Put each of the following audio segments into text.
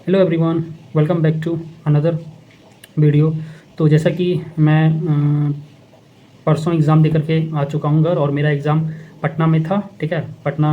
Hello everyone, welcome back to another video. तो जैसा कि मैं परसों एग्ज़ाम दे करके आ चुका हूँ घर, और मेरा एग्ज़ाम पटना में था। ठीक है, पटना।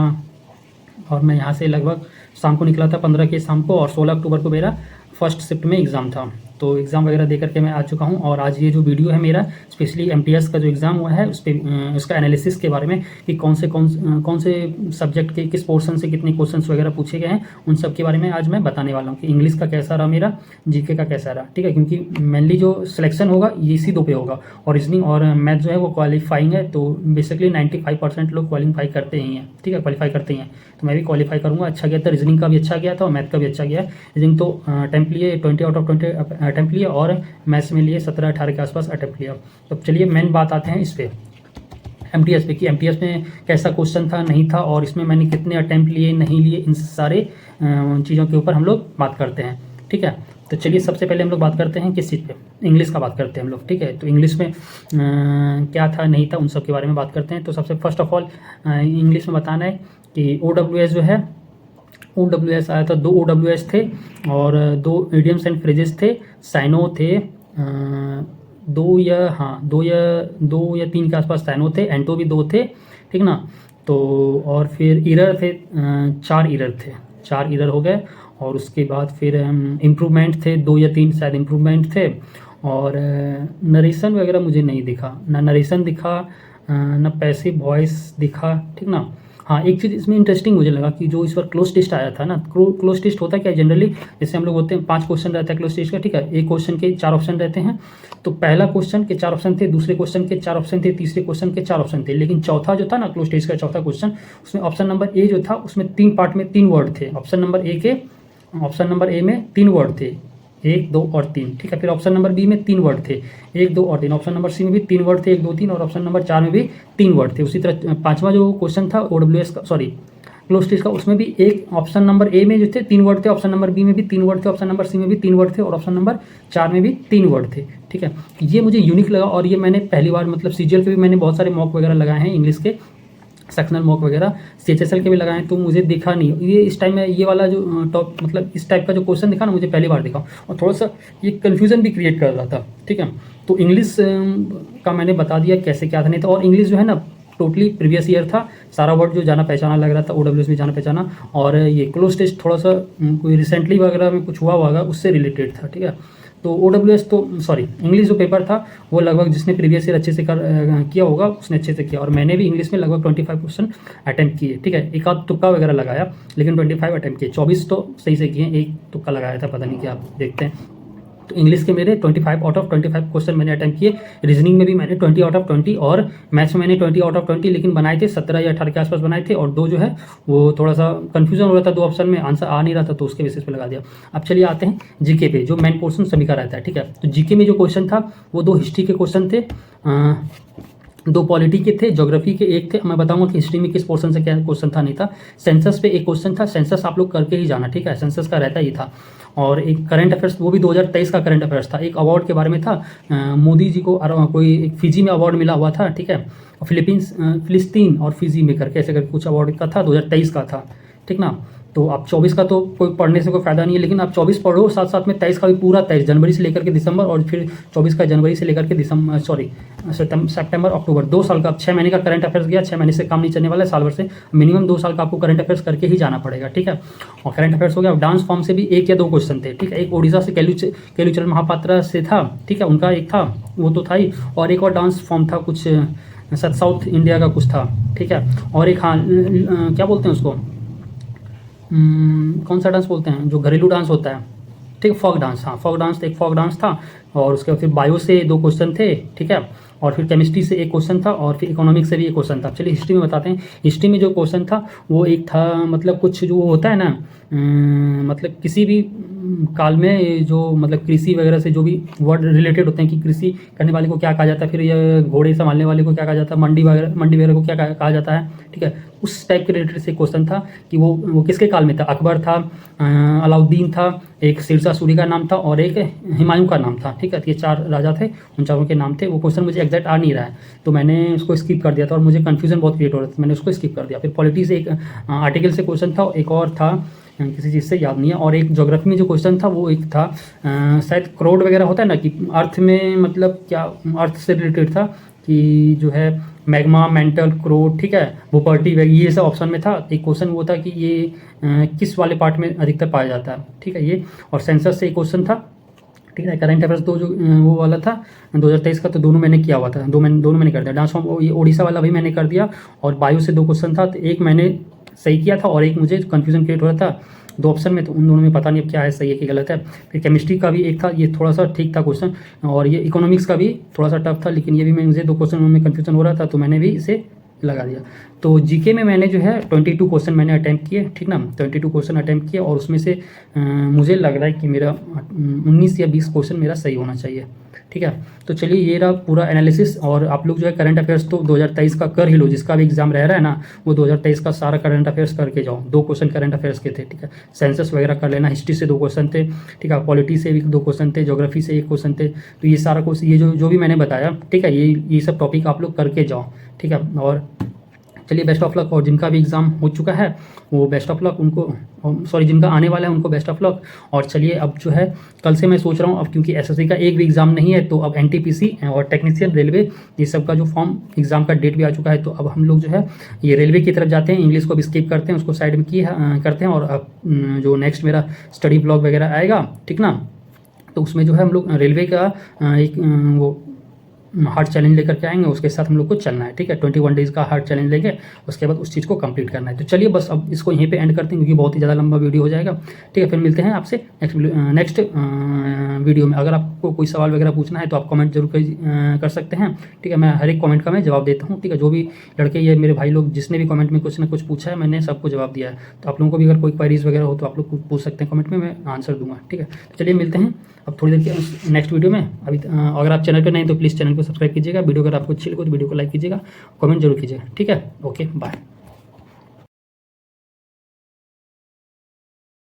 और मैं यहाँ से लगभग शाम को निकला था 15 के शाम को, और 16 अक्टूबर को मेरा फर्स्ट शिफ्ट में एग्ज़ाम था। तो एग्ज़ाम वगैरह दे करके मैं आ चुका हूँ, और आज ये जो वीडियो है मेरा स्पेशली एमटीएस का जो एग्ज़ाम हुआ है उस पर उसका एनालिसिस के बारे में कि कौन से सब्जेक्ट के किस पोर्शन से कितने क्वेश्चंस वगैरह पूछे गए हैं, उन सब के बारे में आज मैं बताने वाला हूँ कि इंग्लिश का कैसा रहा, मेरा जीके का कैसा रहा। ठीक है, क्योंकि मेनली जो सिलेक्शन होगा ये इसी दो पे होगा, और रीजनिंग और मैथ जो है वो क्वालिफाइंग है। तो बेसिकली 95% लोग क्वालिफाई करते ही हैं। ठीक है, क्वालिफाई करते ही हैं, तो मैं भी क्वालिफाई करूँगा। अच्छा गया था, रीजनिंग का भी अच्छा गया था और मैथ का भी अच्छा गया है। रीजनिंग तो अटैम्प्ट लिए 20 आउट ऑफ 20 अटैम्प्ट लिए, और मैथ्स में लिए 17-18 के आसपास अटैम्प्ट लिया। तो चलिए मेन बात आते हैं इस पर, एमटीएस पे, कि एमटीएस में कैसा क्वेश्चन था नहीं था, और इसमें मैंने कितने अटैम्प्ट लिए नहीं लिए, इन सारे चीज़ों के ऊपर हम लोग बात करते हैं। ठीक है, तो चलिए सबसे पहले हम लोग बात करते हैं किस चीज़ पे, इंग्लिश का बात करते हैं हम लोग। ठीक है, तो इंग्लिश में क्या था नहीं था उन सब के बारे में बात करते हैं। तो सबसे फर्स्ट ऑफ ऑल इंग्लिश में बताना है कि OWS जो है, OWS आया था, 2 OWS थे और 2 इडियम्स एंड फ्रेजेस थे। साइनो थे, दो या तीन के आसपास साइनो थे, एंटो भी 2 थे। ठीक ना, तो और फिर इरर थे, 4 इरर थे, 4 इरर हो गए। और उसके बाद फिर इम्प्रूवमेंट थे, 2 या 3 शायद इम्प्रूवमेंट थे। और नरेशन वगैरह मुझे नहीं दिखा, ना नरेशन दिखा, ना पैसिव वॉइस दिखा। ठीक ना। हाँ, एक चीज़ इसमें इंटरेस्टिंग मुझे लगा कि जो इस बार क्लोज टेस्ट आया था ना, क्लोज टेस्ट होता है क्या जनरली, जैसे हम लोग होते हैं 5 क्वेश्चन रहता है क्लोज टेस्ट का। ठीक है, एक क्वेश्चन के 4 ऑप्शन रहते हैं। तो पहला क्वेश्चन के 4 ऑप्शन थे, दूसरे क्वेश्चन के 4 ऑप्शन थे, तीसरे क्वेश्चन के 4 ऑप्शन थे। लेकिन चौथा जो था ना, क्लोज टेस्ट का चौथा क्वेश्चन, उसमें ऑप्शन नंबर ए जो था उसमें 3 पार्ट में 3 वर्ड थे। ऑप्शन नंबर ए में 3 वर्ड थे, 1, 2 और 3। ठीक है, फिर ऑप्शन नंबर बी में 3 वर्ड थे, 1, 2 और 3। ऑप्शन नंबर सी में भी 3 वर्ड थे, 1, 2, 3। और ऑप्शन नंबर 4 में भी 3 वर्ड थे। उसी तरह पांचवा जो क्वेश्चन था OWS का, सॉरी क्लोज टेस्ट का, उसमें भी एक ऑप्शन नंबर ए में जो थे 3 वर्ड थे, ऑप्शन नंबर बी में भी 3 वर्ड थे, ऑप्शन नंबर सी में भी 3 वर्ड थे, और ऑप्शन नंबर 4 में भी 3 वर्ड थे। ठीक है, ये मुझे यूनिक लगा, और ये मैंने पहली बार, मतलब CGL के भी मैंने बहुत सारे मॉक वगैरह लगाए हैं इंग्लिश के, सेक्शनल मॉक वगैरह, CHSL के भी लगाए, तो मुझे दिखा नहीं ये इस टाइम में, ये वाला जो टॉप, मतलब इस टाइप का जो क्वेश्चन दिखा ना, मुझे पहली बार दिखा, और थोड़ा सा ये कन्फ्यूज़न भी क्रिएट कर रहा था। ठीक है, तो इंग्लिश का मैंने बता दिया कैसे क्या था नहीं था। और इंग्लिश जो है ना टोटली प्रीवियस ईयर था, सारा वर्ड जो जाना पहचाना लग रहा था, OWS में जाना पहचाना। और ये क्लोज टेस्ट थोड़ा सा कोई रिसेंटली वगैरह में कुछ हुआ होगा उससे रिलेटेड था। ठीक है, तो OWS तो सॉरी इंग्लिश जो पेपर था वो लगभग जिसने प्रीवियस ईयर अच्छे से किया होगा उसने अच्छे से किया, और मैंने भी इंग्लिश में लगभग 25 क्वेश्चन अटैम्प्ट किए। ठीक है, एक आध तुक्का वगैरह लगाया, लेकिन 25 अटैम्प्ट किए, 24 तो सही से किए, एक तुक्का लगाया था, पता नहीं क्या, आप देखते हैं। तो इंग्लिश के मेरे 25 आउट ऑफ 25 क्वेश्चन मैंने अटैम्प्ट किए। रीजनिंग में भी मैंने 20 आउट ऑफ 20, और मैथ्स में मैंने 20 आउट ऑफ 20, लेकिन बनाए थे 17 या 18 के आसपास बनाए थे। और 2 जो है वो थोड़ा सा कन्फ्यूजन हो रहा था, 2 ऑप्शन में आंसर आ नहीं रहा था, तो उसके बेसिस पे लगा दिया। अब चलिए आते हैं जीके पे, जो मेन पोर्शन सभी का रहता है। ठीक है, तो जीके में जो क्वेश्चन था वो 2 हिस्ट्री के क्वेश्चन थे, 2 पॉलिटी के थे, ज्योग्राफी के एक थे। मैं बताऊंगा कि हिस्ट्री में किस पोर्शन से क्या क्वेश्चन था नहीं था। सेंसस पे एक क्वेश्चन था, सेंसस आप लोग करके ही जाना। ठीक है, सेंसस का रहता ही था। और एक करंट अफेयर्स, वो भी 2023 का करंट अफेयर्स था। एक अवार्ड के बारे में था, मोदी जी को कोई एक फिजी में अवार्ड मिला हुआ था। ठीक है, फिलिस्तीन और फिजी में करके ऐसे करके कुछ अवार्ड का था, 2023 का था। ठीक ना, तो आप 24 का तो कोई पढ़ने से कोई फायदा नहीं है, लेकिन आप 24 पढ़ो, साथ साथ में 23 का भी पूरा, 23 जनवरी से लेकर के दिसंबर, और फिर 24 का जनवरी से लेकर के दिसंबर, सॉरी सितंबर अक्टूबर, 2 साल का, 6 महीने का करंट अफेयर्स गया। 6 महीने से काम नहीं चलने वाला है, साल भर से मिनिमम 2 साल का आपको करंट अफेयर्स करके ही जाना पड़ेगा। ठीक है, और करंट अफेयर्स हो गया। डांस फॉर्म से भी 1 या 2 क्वेश्चन थे। ठीक है, एक ओडिशा से केलुचरण महापात्रा से था। ठीक है, उनका एक था, वो तो था ही, और एक और डांस फॉर्म था कुछ साउथ इंडिया का कुछ था। ठीक है, और एक, हाँ क्या बोलते हैं उसको, कौन सा डांस बोलते हैं जो घरेलू डांस होता है। ठीक है, फॉक डांस, हाँ फॉक डांस, एक फॉक डांस था। और उसके बाद फिर बायो से 2 क्वेश्चन थे। ठीक है, और फिर केमिस्ट्री से 1 क्वेश्चन था, और फिर इकोनॉमिक्स से भी 1 क्वेश्चन था। चलिए हिस्ट्री में बताते हैं। हिस्ट्री में जो क्वेश्चन था वो एक था, मतलब कुछ जो होता है ना, मतलब किसी भी काल में जो, मतलब कृषि वगैरह से जो भी वर्ड रिलेटेड होते हैं, कि कृषि करने वाले को क्या कहा जाता है, फिर ये घोड़े संभालने वाले को क्या कहा जाता है, मंडी वगैरह को क्या कहा जाता है। ठीक है, उस टाइप के रिलेटेड से क्वेश्चन था कि वो किसके काल में था। अकबर था, अलाउद्दीन था, एक शेरशाह सूरी का नाम था, और एक हुमायूं का नाम था। ठीक है, तो ये 4 राजा थे, उन चारों के नाम थे। वो क्वेश्चन मुझे एग्जैक्ट आ नहीं रहा है, तो मैंने उसको स्किप कर दिया था, और मुझे कन्फ्यूजन बहुत क्रिएट हो रहा था, मैंने उसको स्किप कर दिया। फिर पॉलिटी से एक आर्टिकल से क्वेश्चन था, एक और था किसी चीज़ से याद नहीं है। और एक ज्योग्राफी में जो क्वेश्चन था वो एक था शायद क्रोड वगैरह होता है ना, कि अर्थ में मतलब क्या अर्थ से रिलेटेड था, कि जो है मैग्मा, मेंटल, क्रोड, ठीक है, वोपर्टी, ये सब ऑप्शन में था। एक क्वेश्चन वो था कि ये किस वाले पार्ट में अधिकतर पाया जाता है, ठीक है ये। और सेंसस से एक क्वेश्चन था, ठीक है। करंट अफेयर्स तो जो वो वाला था 2023 का, तो दोनों मैंने किया हुआ था, दोनों मैंने कर दिया। डांस फॉर्म ये ओडिशा वाला भी मैंने कर दिया, और बायो से 2 क्वेश्चन था, तो एक मैंने सही किया था और एक मुझे कन्फ्यूजन क्रिएट हो रहा था 2 ऑप्शन में, तो उन दोनों में पता नहीं अब क्या है सही है कि गलत है। फिर केमिस्ट्री का भी एक था, ये थोड़ा सा ठीक था क्वेश्चन, और ये इकोनॉमिक्स का भी थोड़ा सा टफ था, लेकिन ये भी मुझे 2 क्वेश्चन में कन्फ्यूजन हो रहा था, तो मैंने भी इसे लगा दिया। तो जीके में मैंने जो है 22 क्वेश्चन मैंने अटैम्प्ट किए, ठीक ना, 22 क्वेश्चन अटैम्प्ट किए, और उसमें से मुझे लग रहा है कि मेरा 19 या 20 क्वेश्चन मेरा सही होना चाहिए, ठीक है। तो चलिए ये रहा पूरा एनालिसिस। और आप लोग जो है करंट अफेयर्स तो 2023 का कर ही लो, जिसका भी एग्जाम रह रहा है ना, वो 2023 का सारा करंट अफेयर्स करके जाओ। 2 क्वेश्चन करंट अफेयर्स के थे, ठीक है। सेंसस वगैरह कर लेना, हिस्ट्री से 2 क्वेश्चन थे, ठीक है, पॉलिटी से भी 2 क्वेश्चन थे, ज्योग्राफी से 1 क्वेश्चन थे। तो ये सारा क्वेश्चन, ये जो भी मैंने बताया, ठीक है, ये सब टॉपिक आप लोग करके जाओ, ठीक है। और चलिए बेस्ट ऑफ लक। और जिनका भी एग्ज़ाम हो चुका है वो बेस्ट ऑफ लक उनको, सॉरी जिनका आने वाला है उनको बेस्ट ऑफ लक। और चलिए अब जो है कल से मैं सोच रहा हूँ, अब क्योंकि एसएससी का एक भी एग्ज़ाम नहीं है, तो अब एनटीपीसी और टेक्नीशियन रेलवे ये सब का जो फॉर्म एग्ज़ाम का डेट भी आ चुका है, तो अब हम लोग जो है ये रेलवे की तरफ जाते हैं। इंग्लिश को भी स्किप करते हैं, उसको साइड में करते हैं, और अब जो नेक्स्ट मेरा स्टडी ब्लॉग वगैरह आएगा, ठीक ना, तो उसमें जो है हम लोग रेलवे का एक वो हार्ड चैलेंज लेकर के आएंगे, उसके साथ हम लोग को चलना है, ठीक है। 21 डेज़ का हार्ड चैलेंज लेंगे, उसके बाद उस चीज़ को कंप्लीट करना है। तो चलिए बस अब इसको यहीं पे एंड करते हैं, क्योंकि बहुत ही ज़्यादा लंबा वीडियो हो जाएगा, ठीक है। फिर मिलते हैं आपसे नेक्स्ट वीडियो में। अगर आपको कोई सवाल वगैरह पूछना है तो आप कमेंट जरूर कर सकते हैं, ठीक है। मैं हर एक कमेंट का मैं जवाब देता हूँ, ठीक है। जो भी लड़के ये मेरे भाई लोग जिसने भी कमेंट में कुछ ना कुछ पूछा है, मैंने सबको जवाब दिया है। तो आप लोगों को भी अगर कोई क्वेरीज वगैरह हो तो आप लोग पूछ सकते हैं कमेंट में, मैं आंसर दूंगा, ठीक है। तो चलिए मिलते हैं अब थोड़ी देर के नेक्स्ट वीडियो में। अभी अगर आप चैनल पर नहीं तो प्लीज़ चैनल को सब्सक्राइब कीजिएगा। वीडियो अगर आपको अच्छी लगे तो वीडियो को लाइक कीजिएगा, कमेंट जरूर कीजिएगा, ठीक है। Okay bye.